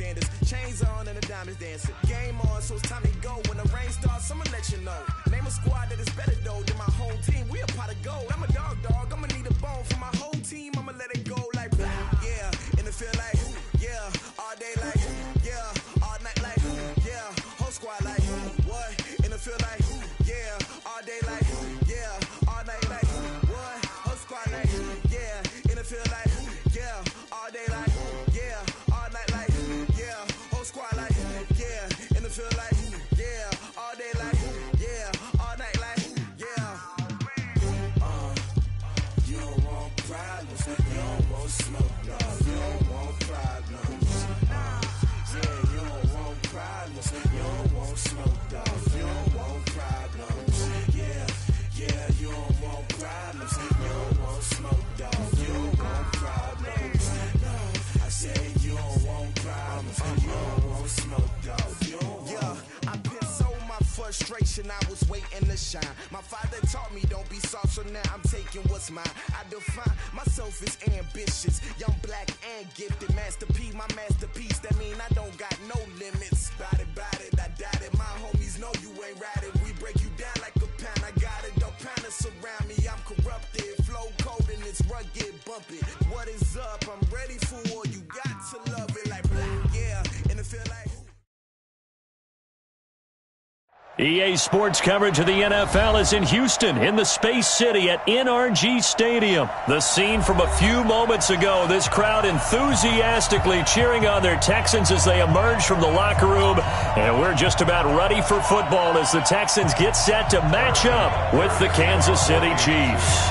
Sanders. Chains on and the diamonds dancing. Game on, so it's time to go. When the rain starts, I'ma let you know. Name a squad that is better though than my home team. We a pot of gold. I'm a dog. I'ma need a bone for my whole team. I'ma let it go like blah. Yeah, in the field like yeah, all day like yeah, all night like yeah, whole squad like what? In the field like yeah, all day like yeah, all night like what? Whole squad like yeah, in the field like yeah, all day like yeah, all night like yeah, whole squad like yeah, in the field like yeah, all day like yeah, all night like yeah. You don't want problems, you don't want smoke, dog. You don't want problems. Yeah, you don't want problems, you don't want smoke, dog. You don't want problems. Yeah, you don't want problems, you don't want smoke, dog. You don't want problems. No, I said you don't want problems, you don't want smoke, dog. You don't want. Yeah, I pissed so my frustration, I was waiting to shine. My father taught me don't be soft, so now I'm taking what's mine. I define myself as ambitious, young, black, and gifted. Master P, my masterpiece, that mean I don't got no limits. Bout it, I doubt it. My homies know you ain't ride it. We break you down like a pound. I got it, don't pound it surround me. I'm corrupted, flow cold and it's rugged, bump it. What is up? I'm ready for war. You got to love it like black, yeah, and it feel like. EA Sports coverage of the NFL is in Houston, in the Space City at NRG Stadium. The scene from a few moments ago, this crowd enthusiastically cheering on their Texans as they emerge from the locker room. And we're just about ready for football as the Texans get set to match up with the Kansas City Chiefs.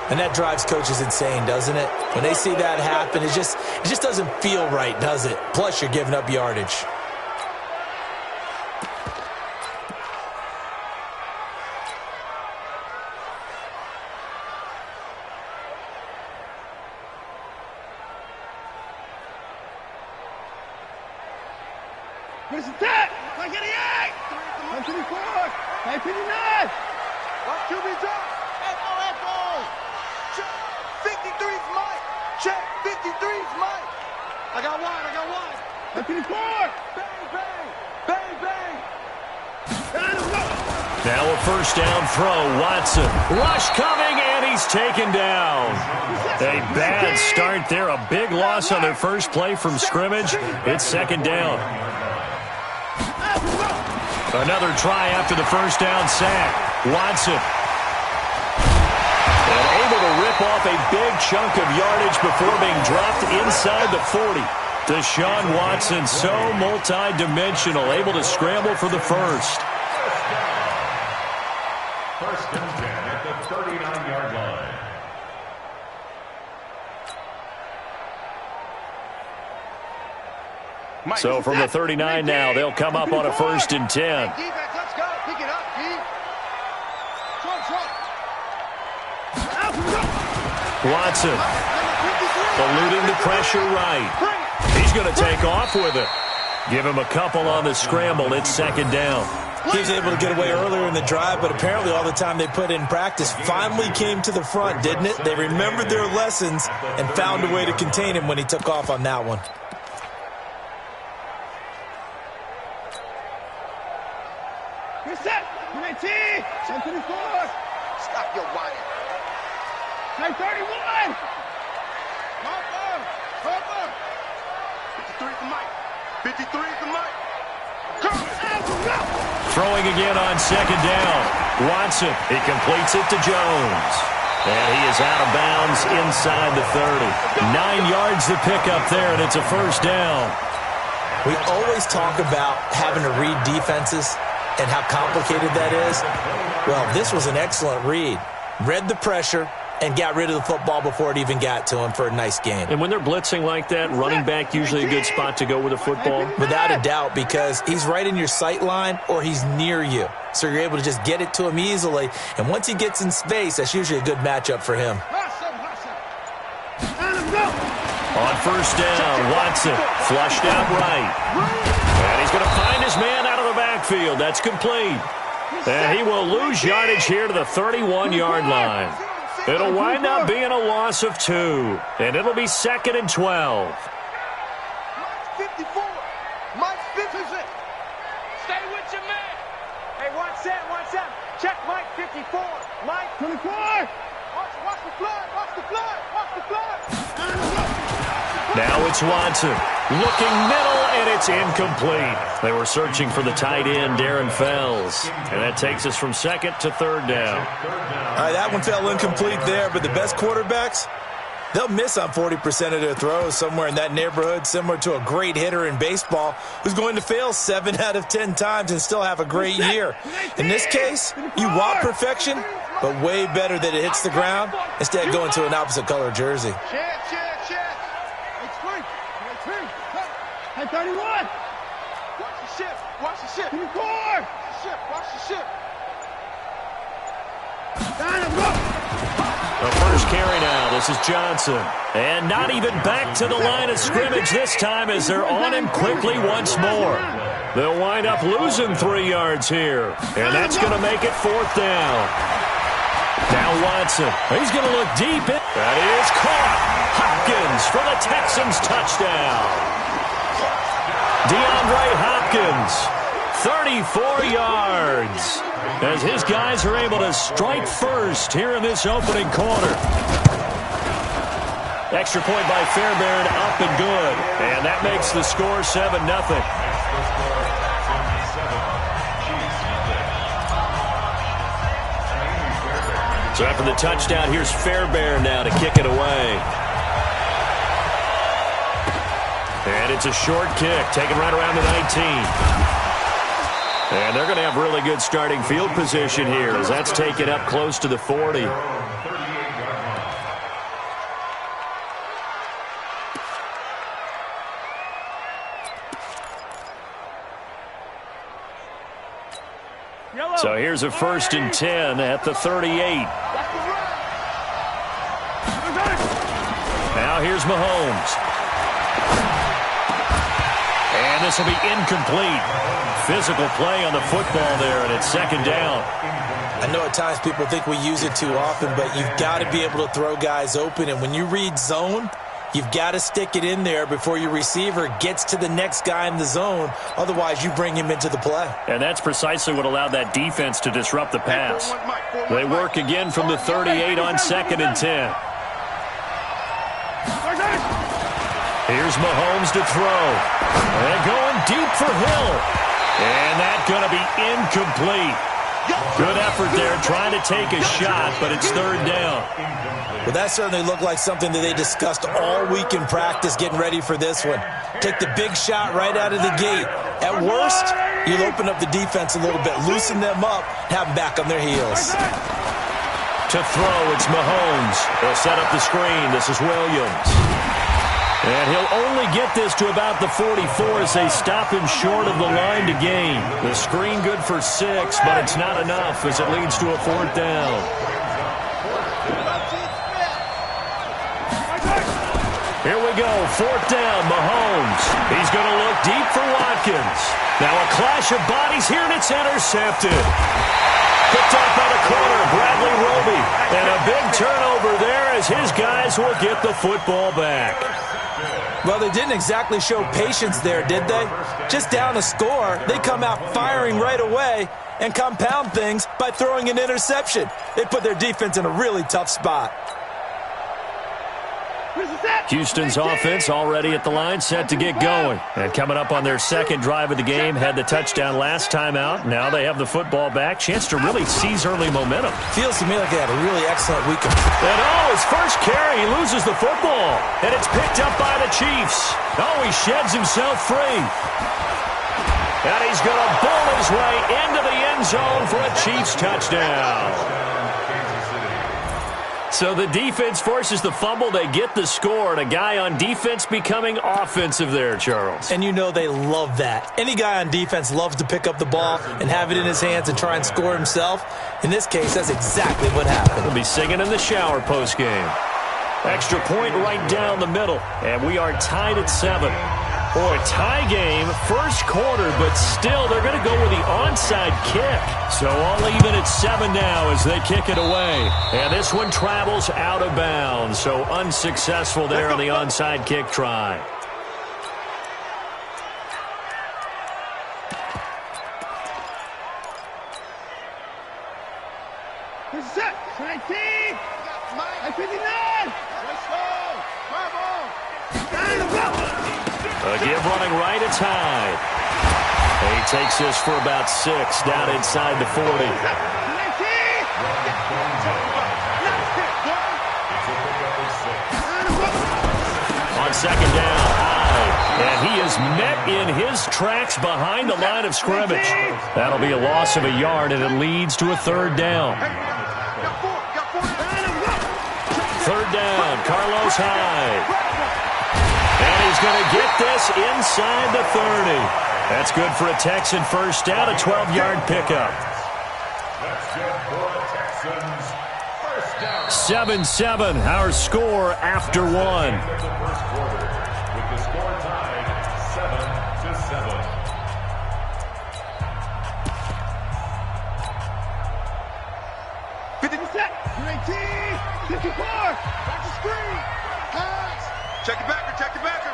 And that drives coaches insane, doesn't it? When they see that happen, it just doesn't feel right, does it? Plus, you're giving up yardage. Here's the 10, 988, 924, 959. What QB drop? Echo. Check, 53's Mike. Check, 53's Mike. I got one. 924. Bang. Now a first down throw, Watson. Rush coming, and he's taken down. A bad start there, a big loss on their first play from scrimmage. It's second down. Another try after the first down sack. Watson. And able to rip off a big chunk of yardage before being dropped inside the 40. Deshaun Watson, so multi-dimensional, able to scramble for the first. First and 10 at the 39-yard line. So from the 39 now, they'll come up on a first and 10. Defense, let's go. Pick it up, D. Watson eluding the pressure right. He's going to take off with it. Give him a couple on the scramble. It's second down. He was able to get away earlier in the drive, but apparently all the time they put in practice finally came to the front, didn't it? They remembered their lessons and found a way to contain him when he took off on that one. You're set. 19, 1024. Stop your whining. 931. Harper. 53 is the mic. 53 is the mic. Throwing again on second down. Watson, he completes it to Jones. And he is out of bounds inside the 30. 9 yards to pick up there, and it's a first down. We always talk about having to read defenses and how complicated that is. Well, this was an excellent read. Read the pressure and got rid of the football before it even got to him for a nice gain. And when they're blitzing like that, running back usually a good spot to go with a football? Without a doubt, because he's right in your sight line or he's near you. So you're able to just get it to him easily. And once he gets in space, that's usually a good matchup for him. On first down, Watson flushed out right. And he's going to find his man out of the backfield. That's complete. And he will lose yardage here to the 31-yard line. It'll wind up being a loss of 2. And it'll be 2nd and 12. Mike 54. Mike 56. Stay with your man. Hey, watch that. Check Mike 54. Mike 24. Watch the flood. Watch the flood. Watch the flood. Now it's Watson. Looking middle, and it's incomplete. They were searching for the tight end, Darren Fells. And that takes us from 2nd to 3rd down. All right, that one fell incomplete there, but the best quarterbacks, they'll miss on 40% of their throws, somewhere in that neighborhood, similar to a great hitter in baseball who's going to fail 7 out of 10 times and still have a great year. In this case, you want perfection, but way better that it hits the ground instead of going to an opposite color jersey. Check. Hey, 31. Watch the ship. Watch the ship. 24. Watch the ship. The first carry now. This is Johnson. And not even back to the line of scrimmage this time as they're on him quickly once more. They'll wind up losing 3 yards here. And that's going to make it 4th down. Now Watson. He's going to look deep. That is caught. Hopkins for the Texans touchdown. DeAndre Hopkins, 34 yards, as his guys are able to strike first here in this opening quarter. Extra point by Fairbairn, up and good, and that makes the score 7-0. So after the touchdown, here's Fairbairn now to kick it away. And it's a short kick, taken right around the 19. And they're going to have really good starting field position here as that's taken up close to the 40. So here's a 1st and 10 at the 38. Now here's Mahomes. And this will be incomplete. Physical play on the football there, and it's 2nd down. I know at times people think we use it too often, but you've got to be able to throw guys open. And when you read zone, you've got to stick it in there before your receiver gets to the next guy in the zone. Otherwise, you bring him into the play. And that's precisely what allowed that defense to disrupt the pass. They work again from the 38 on 2nd and 10. Here's Mahomes to throw. And going deep for Hill. And that's going to be incomplete. Good effort there trying to take a shot, but it's 3rd down. Well, that certainly looked like something that they discussed all week in practice getting ready for this one. Take the big shot right out of the gate. At worst, you'll open up the defense a little bit, loosen them up, have them back on their heels. To throw, it's Mahomes. They'll set up the screen. This is Williams. And he'll only get this to about the 44 as they stop him short of the line to gain. The screen good for 6, but it's not enough as it leads to a 4th down. Here we go, 4th down, Mahomes. He's going to look deep for Watkins. Now a clash of bodies here, and it's intercepted. Picked up by the corner, Bradley Roby. And a big turnover there as his guys will get the football back. Well, they didn't exactly show patience there, did they? Just down a score, they come out firing right away and compound things by throwing an interception. They put their defense in a really tough spot. Houston's offense already at the line, set to get going. And coming up on their 2nd drive of the game, had the touchdown last time out. Now they have the football back. Chance to really seize early momentum. Feels to me like they had a really excellent weekend. And his first carry, he loses the football. And it's picked up by the Chiefs. He sheds himself free. And he's going to bowl his way into the end zone for a Chiefs touchdown. So the defense forces the fumble. They get the score, and a guy on defense becoming offensive there, Charles. And you know they love that. Any guy on defense loves to pick up the ball and have it in his hands and try and score himself. In this case, that's exactly what happened. He'll be singing in the shower postgame. Extra point right down the middle, and we are tied at 7. Boy, tie game, first quarter, but still they're going to go with the onside kick. So all even at 7 now as they kick it away. And this one travels out of bounds. So unsuccessful there on the onside kick try. Set. 19. 59. A give running right, it's Hyde. He takes this for about 6 down inside the 40. On second down, Hyde. And he is met in his tracks behind the line of scrimmage. That'll be a loss of a yard, and it leads to a third down. Third down, Carlos Hyde. And he's going to get this inside the 30. That's good for a Texan first down, a 12-yard pickup. That's good for a Texans first down. 7-7, our score after one. The first quarter, with the score tied 7-7. Set. 19. 54. Back to screen. Pass. Check it backer. Check it backer.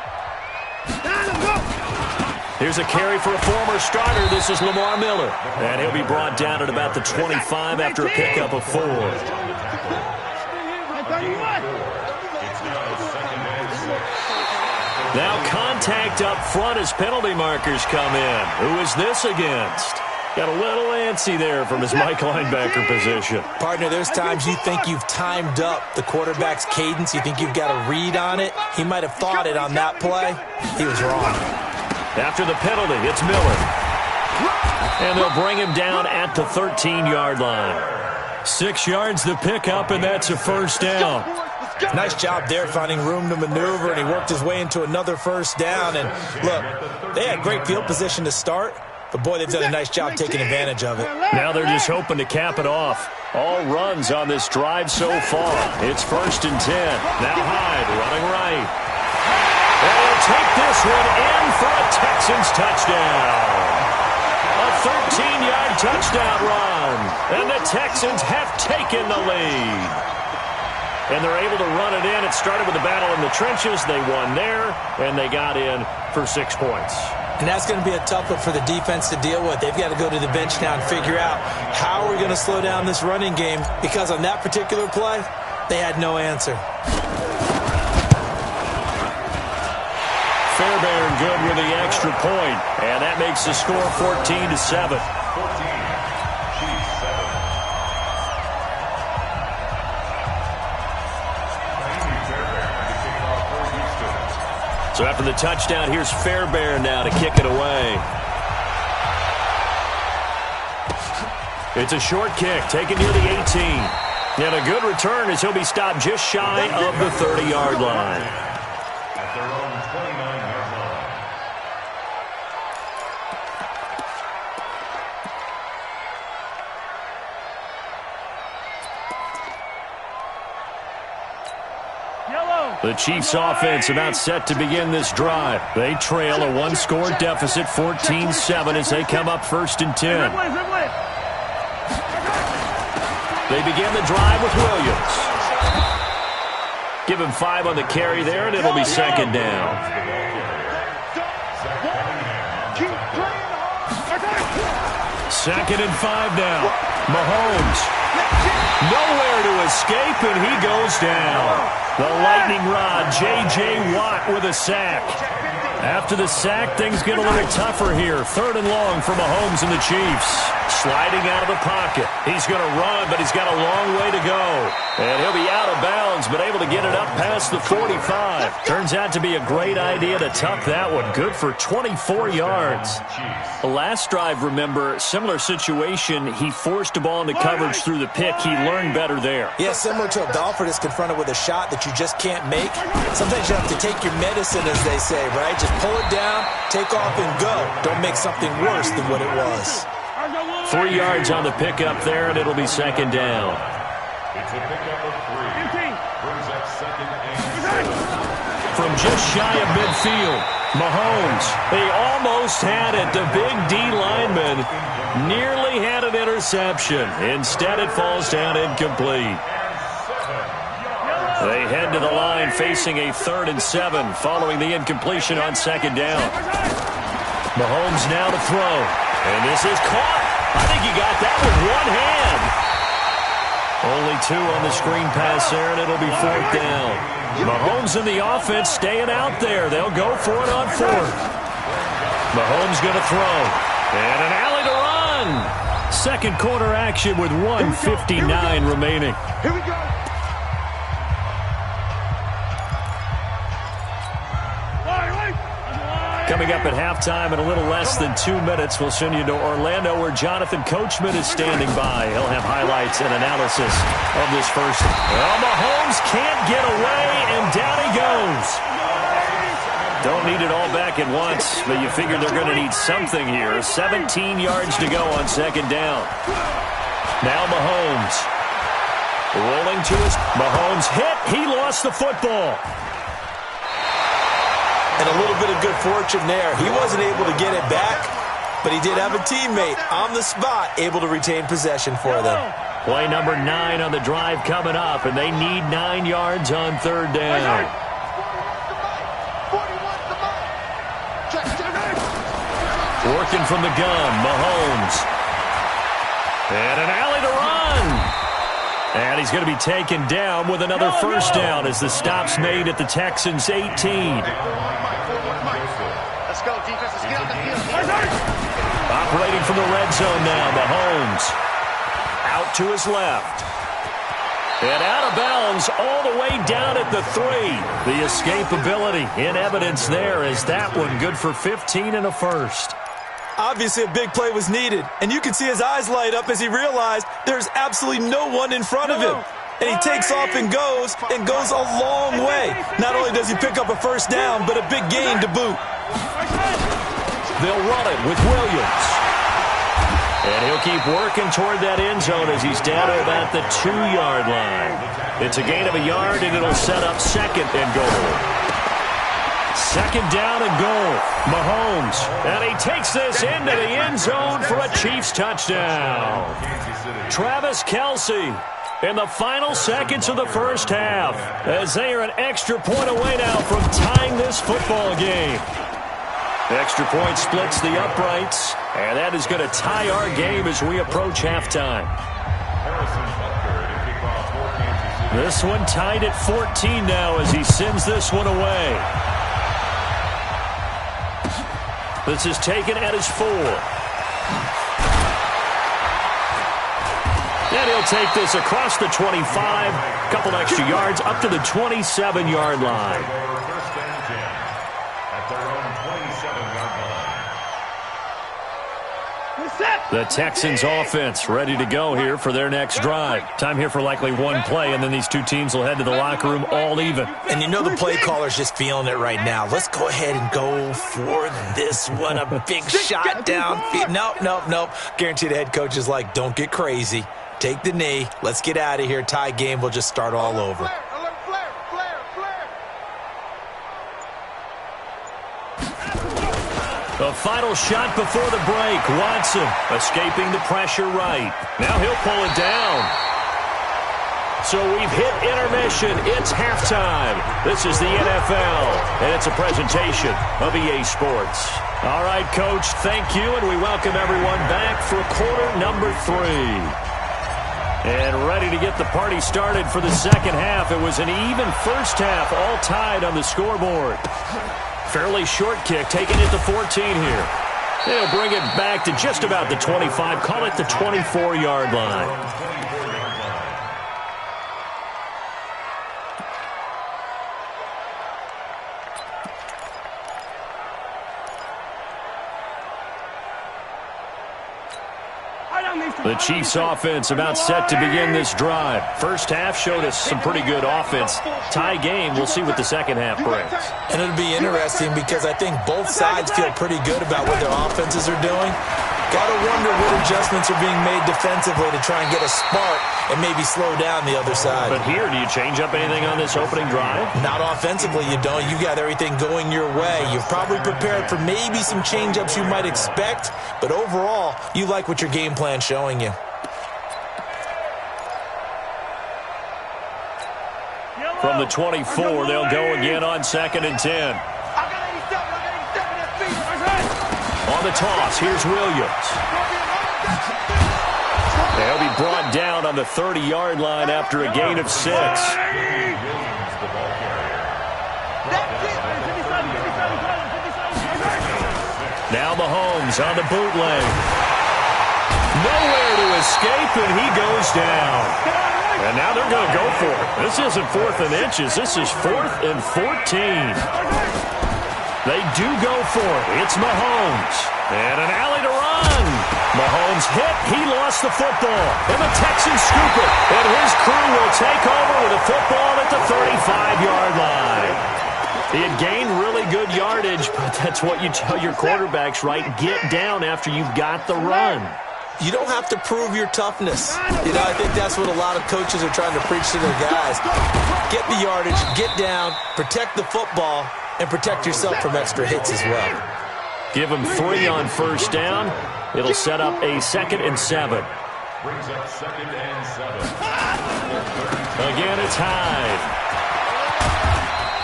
Here's a carry for a former starter. This is Lamar Miller. And he'll be brought down at about the 25 after a pickup of 4. Now contact up front as penalty markers come in. Who is this against? Got a little antsy there from his Mike linebacker position. Partner, there's times you think you've timed up the quarterback's cadence. You think you've got a read on it. He might have thought it on that play. He was wrong. After the penalty, it's Miller. And they'll bring him down at the 13-yard line. 6 yards the pickup, and that's a first down. Nice job there finding room to maneuver, and he worked his way into another first down. And look, they had great field position to start, but boy, they've done a nice job taking advantage of it. Now they're just hoping to cap it off. All runs on this drive so far. It's 1st and 10. Now Hyde running right. And he'll take this one in for a Texans touchdown. A 13-yard touchdown run. And the Texans have taken the lead. And they're able to run it in. It started with a battle in the trenches. They won there, and they got in for 6 points. And that's going to be a tough one for the defense to deal with. They've got to go to the bench now and figure out how are we going to slow down this running game, because on that particular play, they had no answer. Fairbairn good with the extra point, and that makes the score 14-7. 14. Chiefs 7. So after the touchdown, here's Fairbairn now to kick it away. It's a short kick, taken near the 18. And a good return as he'll be stopped just shy of the 30-yard line. At their own 29-yard line. The Chiefs offense about set to begin this drive. They trail a one-score deficit, 14-7, as they come up 1st and 10. They begin the drive with Williams. Give him 5 on the carry there, and it'll be 2nd down. 2nd and 5 now. Mahomes. Nowhere to escape, and he goes down. The lightning rod, J.J. Watt with a sack. After the sack, things get a little tougher here. 3rd and long for Mahomes and the Chiefs. Sliding out of the pocket. He's going to run, but he's got a long way to go. And he'll be out of bounds, but able to get it up past the 45. Turns out to be a great idea to tuck that one. Good for 24 yards. The last drive, remember, similar situation. He forced a ball into coverage through the pick. He learned better there. Yeah, similar to a golfer that's confronted with a shot that you just can't make. Sometimes you have to take your medicine, as they say, right? Just pull it down, take off, and go. Don't make something worse than what it was. 3 yards on the pickup there, and it'll be 2nd down. It's a pickup of 3. Brings up 2nd and 6. From just shy of midfield, Mahomes, they almost had it. The big D lineman nearly had an interception. Instead, it falls down incomplete. They head to the line facing a 3rd and 7 following the incompletion on 2nd down. Mahomes now to throw. And this is caught. I think he got that with one hand. Only 2 on the screen pass there, and it'll be 4th down. Mahomes and the offense staying out there. They'll go for it on 4th. Mahomes going to throw. And an alley to run. Second quarter action with 1:59 remaining. Here we go. Coming up at halftime in a little less than 2 minutes, we'll send you to Orlando where Jonathan Coachman is standing by. He'll have highlights and analysis of this first. Well, Mahomes can't get away, and down he goes. Don't need it all back at once, but you figure they're going to need something here. 17 yards to go on 2nd down. Now Mahomes. Rolling to his... Mahomes hit. He lost the football. And a little bit of good fortune there. He wasn't able to get it back, but he did have a teammate on the spot able to retain possession for them. Play number 9 on the drive coming up, and they need 9 yards on 3rd down. Working from the gun, Mahomes. And an alley to run. And he's going to be taken down with another first down as the stop's made at the Texans' 18. Let's go, defense. Let's get out the field. Operating from the red zone now, Mahomes. Out to his left. And out of bounds all the way down at the 3. The escapability in evidence there as that one good for 15 and a first. Obviously, a big play was needed, and you can see his eyes light up as he realized there's absolutely no one in front of him. And he takes off and goes a long way. Not only does he pick up a first down, but a big gain to boot. They'll run it with Williams. And he'll keep working toward that end zone as he's down to about the 2-yard line. It's a gain of a yard, and it'll set up 2nd and goal. 2nd down and goal. Mahomes. And he takes this into the end zone for a Chiefs touchdown. Travis Kelce in the final seconds of the first half as they are an extra point away now from tying this football game. Extra point splits the uprights, and that is going to tie our game as we approach halftime. This one tied at 14 now as he sends this one away. This is taken at his 4. And he'll take this across the 25, a couple extra yards, up to the 27-yard line. The Texans offense ready to go here for their next drive. Time here for likely one play, and then these two teams will head to the locker room all even. And you know the play caller's just feeling it right now. Let's go ahead and go for this one. A big shot downfield. Nope. Guarantee the head coach is like, don't get crazy. Take the knee. Let's get out of here. Tie game. We'll just start all over. The final shot before the break. Watson escaping the pressure right. Now he'll pull it down. So we've hit intermission. It's halftime. This is the NFL, and it's a presentation of EA Sports. All right, Coach, thank you, and we welcome everyone back for quarter number 3. And ready to get the party started for the second half. It was an even first half, all tied on the scoreboard. Fairly short kick, taking it to 14 here. They'll bring it back to just about the 25, call it the 24-yard line. The Chiefs offense about set to begin this drive. First half showed us some pretty good offense. Tie game, we'll see what the second half brings. And it'll be interesting because I think both sides feel pretty good about what their offenses are doing. Got to wonder what adjustments are being made defensively to try and get a spark and maybe slow down the other side. But here, do you change up anything on this opening drive? Not offensively, you don't. You got everything going your way. You've probably prepared for maybe some change-ups you might expect, but overall, you like what your game plan's showing you. From the 24, they'll go again on 2nd and 10. On the toss, here's Williams. They'll be brought down on the 30-yard line after a gain of 6. Now Mahomes on the bootleg. Nowhere to escape, and he goes down. And now they're going to go for it. This isn't 4th and inches. This is 4th and 14. They do go for it. It's Mahomes. And an alley to run. Mahomes hit. He lost the football. And the Texans scoop it. And his crew will take over with a football at the 35-yard line. He had gained really good yardage, but that's what you tell your quarterbacks, right? Get down after you've got the run. You don't have to prove your toughness. I think that's what a lot of coaches are trying to preach to their guys. Get the yardage, get down, protect the football, and protect yourself from extra hits as well. Give him 3 on first down. It'll set up a 2nd and 7. Brings up 2nd and 7. Again, it's Hyde.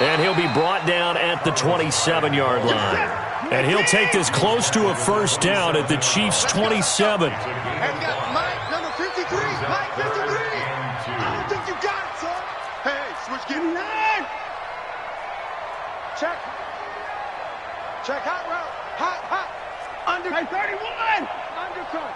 And he'll be brought down at the 27-yard line. And he'll take this close to a first down at the Chiefs' 27. And we got Mike, number 53. Mike 53. I don't think you got it, son. Hey, switch gear. Check. Check, hot route. Hot. Under. Hey, 31. Undercut.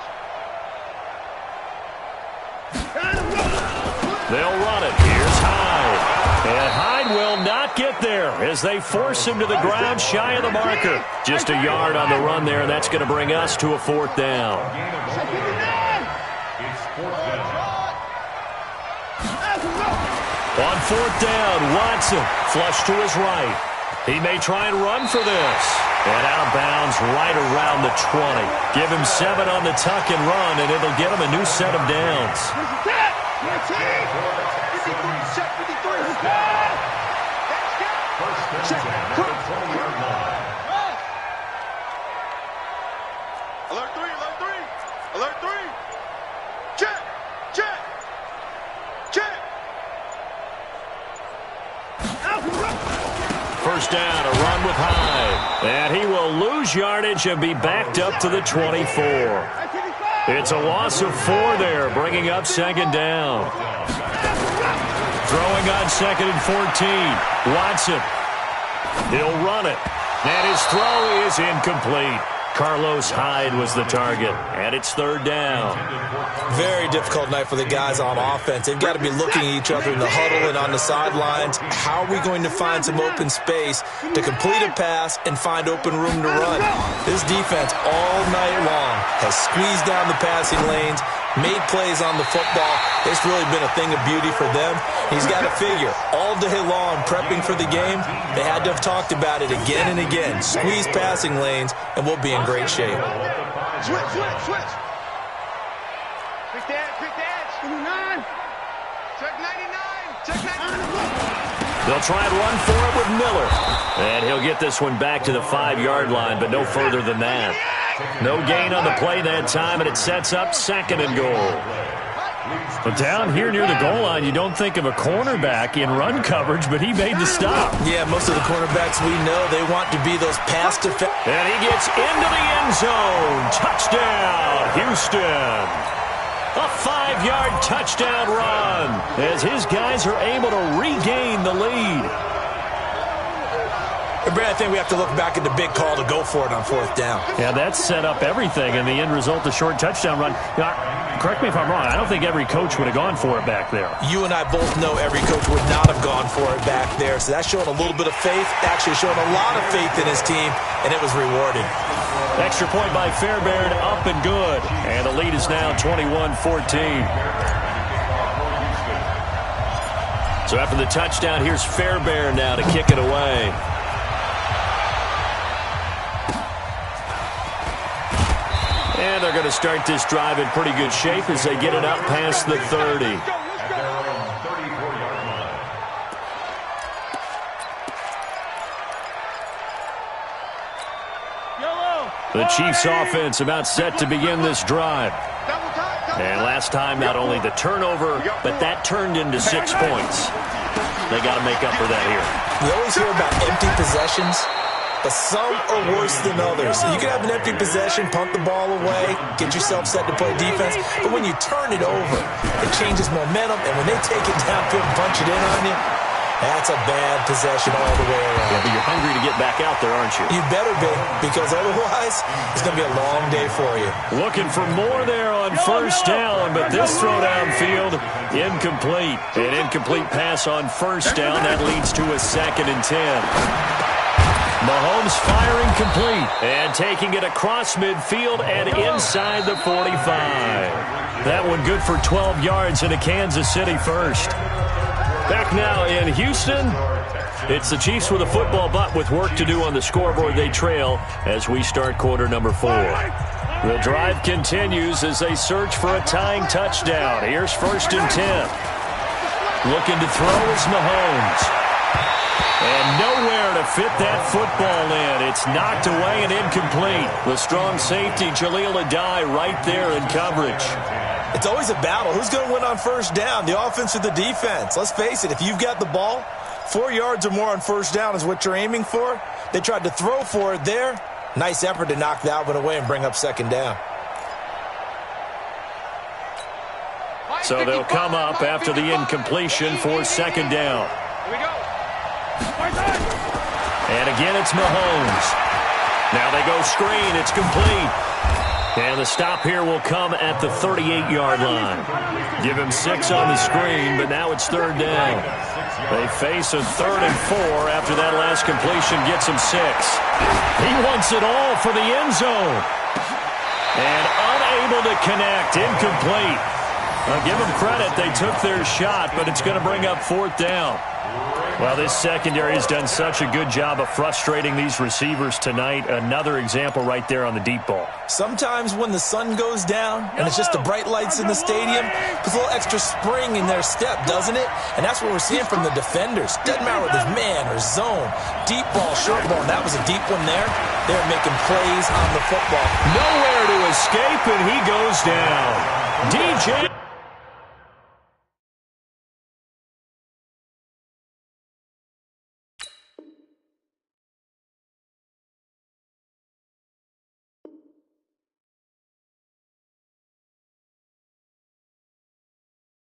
They'll run it. Here's Hyde. And Hyde will not get there as they force him to the ground shy of the marker. Just a yard on the run there, and that's going to bring us to a 4th down. It's 4th down. On 4th down, Watson flush to his right. He may try and run for this. And out of bounds right around the 20. Give him 7 on the tuck and run, and it'll get him a new set of downs. Alert 3. Alert 3. Check. First down, a run with Hyde. And he will lose yardage and be backed up to the 24. It's a loss of 4 there, bringing up 2nd down. Throwing on 2nd and 14. Watson. He'll run it. And his throw is incomplete. Carlos Hyde was the target, and it's 3rd down. Very difficult night for the guys on offense. They've got to be looking at each other in the huddle and on the sidelines. How are we going to find some open space to complete a pass and find open room to run? This defense all night long has squeezed down the passing lanes, made plays on the football. It's really been a thing of beauty for them. He's got to figure, all day long prepping for the game, they had to have talked about it again and again. Squeeze passing lanes, and we'll be in great shape. Switch. Quick edge. 99. Check 99. They'll try and run for it with Miller. And he'll get this one back to the 5-yard line, but no further than that. No gain on the play that time, and it sets up 2nd and goal. But down here near the goal line, you don't think of a cornerback in run coverage, but he made the stop. Yeah, most of the cornerbacks we know, they want to be those pass defenders. And he gets into the end zone. Touchdown, Houston. A 5-yard touchdown run as his guys are able to regain the lead. Brad, I think we have to look back at the big call to go for it on 4th down. Yeah, that set up everything, and the end result, the short touchdown run. Correct me if I'm wrong, I don't think every coach would have gone for it back there. You and I both know every coach would not have gone for it back there, so that's showing a little bit of faith, actually showing a lot of faith in his team, and it was rewarded. Extra point by Fairbairn, up and good. And the lead is now 21-14. So after the touchdown, here's Fairbairn now to kick it away. And they're going to start this drive in pretty good shape as they get it up past the 30. At their own 34-yard line. The Chiefs offense about set to begin this drive. And last time, not only the turnover, but that turned into 6 points. They got to make up for that here. We always hear about empty possessions, but some are worse than others. You can have an empty possession, punt the ball away, get yourself set to play defense, but when you turn it over, it changes momentum, and when they take it downfield and punch it in on you, that's a bad possession all the way around. Yeah, but you're hungry to get back out there, aren't you? You better be, because otherwise, it's going to be a long day for you. Looking for more there on first down, but this throw downfield, incomplete. An incomplete pass on first down. That leads to a 2nd and 10. Mahomes firing complete and taking it across midfield and inside the 45. That one good for 12 yards and a Kansas City first. Back now in Houston, it's the Chiefs with a football, but with work to do on the scoreboard. They trail as we start quarter number 4. The drive continues as they search for a tying touchdown. Here's 1st and 10. Looking to throw is Mahomes. And nowhere to fit that football in. It's knocked away and incomplete. The strong safety, Jaleel Adai, right there in coverage. It's always a battle. Who's going to win on first down, the offense or the defense? Let's face it, if you've got the ball, 4 yards or more on first down is what you're aiming for. They tried to throw for it there. Nice effort to knock that one away and bring up 2nd down. So they'll come up after the incompletion for 2nd down. Here we go. And again, it's Mahomes. Now they go screen. It's complete. And the stop here will come at the 38-yard line. Give him 6 on the screen, but now it's 3rd down. They face a 3rd and 4 after that last completion gets him 6. He wants it all for the end zone. And unable to connect, incomplete. I'll give them credit. They took their shot, but it's going to bring up 4th down. Well, this secondary has done such a good job of frustrating these receivers tonight. Another example right there on the deep ball. Sometimes when the sun goes down and it's just the bright lights in the stadium, puts a little extra spring in their step, doesn't it? And that's what we're seeing from the defenders. Doesn't matter whether it's man or zone, deep ball, short ball, and that was a deep one there. They're making plays on the football. Nowhere to escape, and he goes down. DJ.